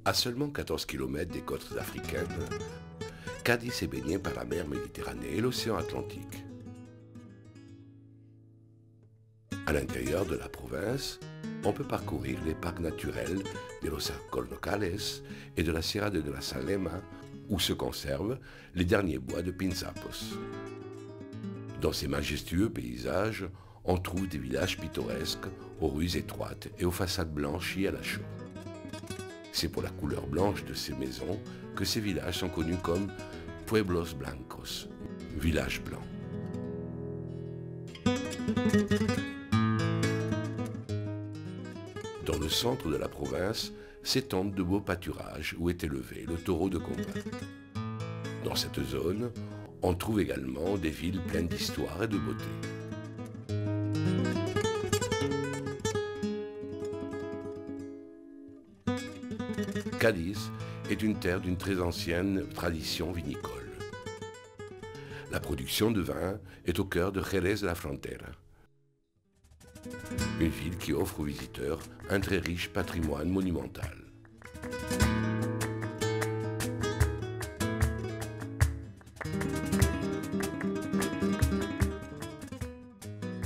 À seulement 14 km des côtes africaines, Cadiz est baignée par la mer Méditerranée et l'océan Atlantique. À l'intérieur de la province, on peut parcourir les parcs naturels de los Alcornocales et de la Sierra de la Salema, où se conservent les derniers bois de Pinzapos. Dans ces majestueux paysages, on trouve des villages pittoresques aux rues étroites et aux façades blanchies à la chaux. C'est pour la couleur blanche de ces maisons que ces villages sont connus comme Pueblos Blancos, villages blancs. Dans le centre de la province s'étendent de beaux pâturages où est élevé le taureau de combat. Dans cette zone, on trouve également des villes pleines d'histoire et de beauté. Cadiz est une terre d'une très ancienne tradition vinicole. La production de vin est au cœur de Jerez de la Frontera, une ville qui offre aux visiteurs un très riche patrimoine monumental.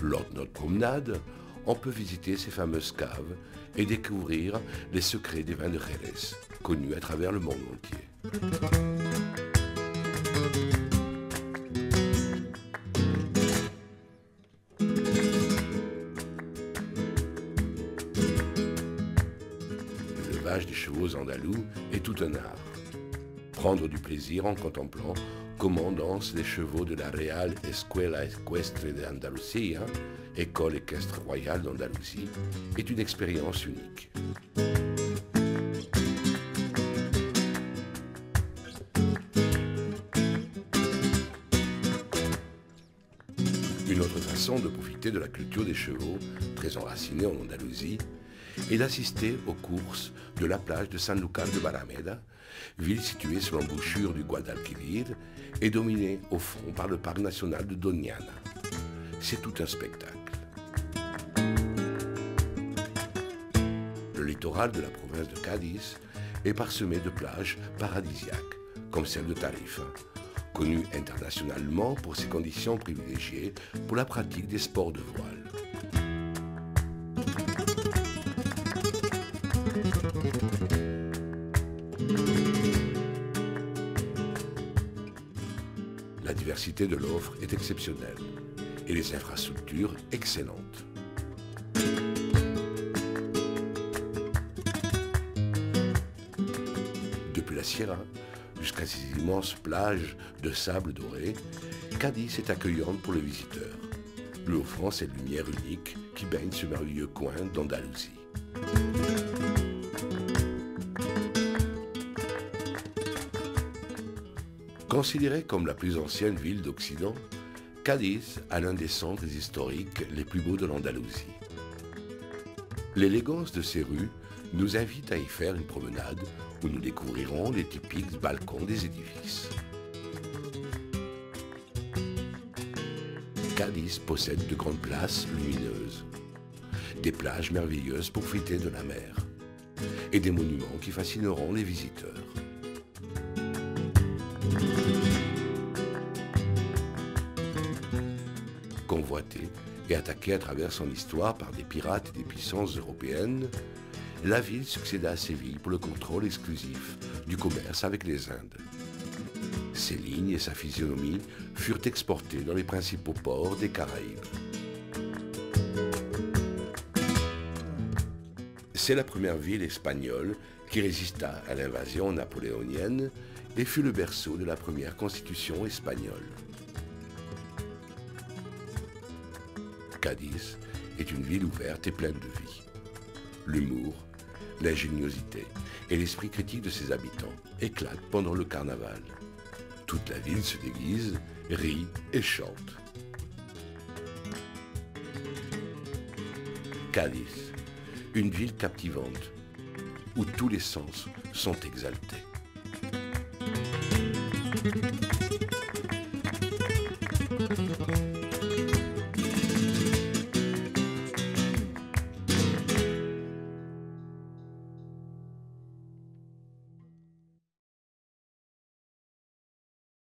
Lors de notre promenade, on peut visiter ces fameuses caves et découvrir les secrets des vins de Jerez, connus à travers le monde entier. L'élevage des chevaux andalous est tout un art. Prendre du plaisir en contemplant comment dansent les chevaux de la Real Escuela Equestre de Andalucía, école équestre royale d'Andalousie, est une expérience unique. Une autre façon de profiter de la culture des chevaux, très enracinée en Andalousie, est d'assister aux courses de la plage de Sanlúcar de Barrameda, ville située sur l'embouchure du Guadalquivir et dominée au fond par le parc national de Doñana. C'est tout un spectacle. Le littoral de la province de Cadiz est parsemé de plages paradisiaques, comme celle de Tarifa, connue internationalement pour ses conditions privilégiées pour la pratique des sports de voile. La diversité de l'offre est exceptionnelle et les infrastructures excellentes. Depuis la Sierra jusqu'à ces immenses plages de sable doré, Cadiz est accueillante pour les visiteurs, lui offrant cette lumière unique qui baigne ce merveilleux coin d'Andalousie. Considérée comme la plus ancienne ville d'Occident, Cadiz a l'un des centres historiques les plus beaux de l'Andalousie. L'élégance de ses rues nous invite à y faire une promenade où nous découvrirons les typiques balcons des édifices. Cadiz possède de grandes places lumineuses, des plages merveilleuses pour profiter de la mer et des monuments qui fascineront les visiteurs. Convoitée et attaquée à travers son histoire par des pirates et des puissances européennes, la ville succéda à Séville pour le contrôle exclusif du commerce avec les Indes. Ses lignes et sa physionomie furent exportées dans les principaux ports des Caraïbes. C'est la première ville espagnole qui résista à l'invasion napoléonienne et fut le berceau de la première constitution espagnole. Cadiz est une ville ouverte et pleine de vie. L'humour, l'ingéniosité et l'esprit critique de ses habitants éclatent pendant le carnaval. Toute la ville se déguise, rit et chante. Cadiz, une ville captivante où tous les sens sont exaltés.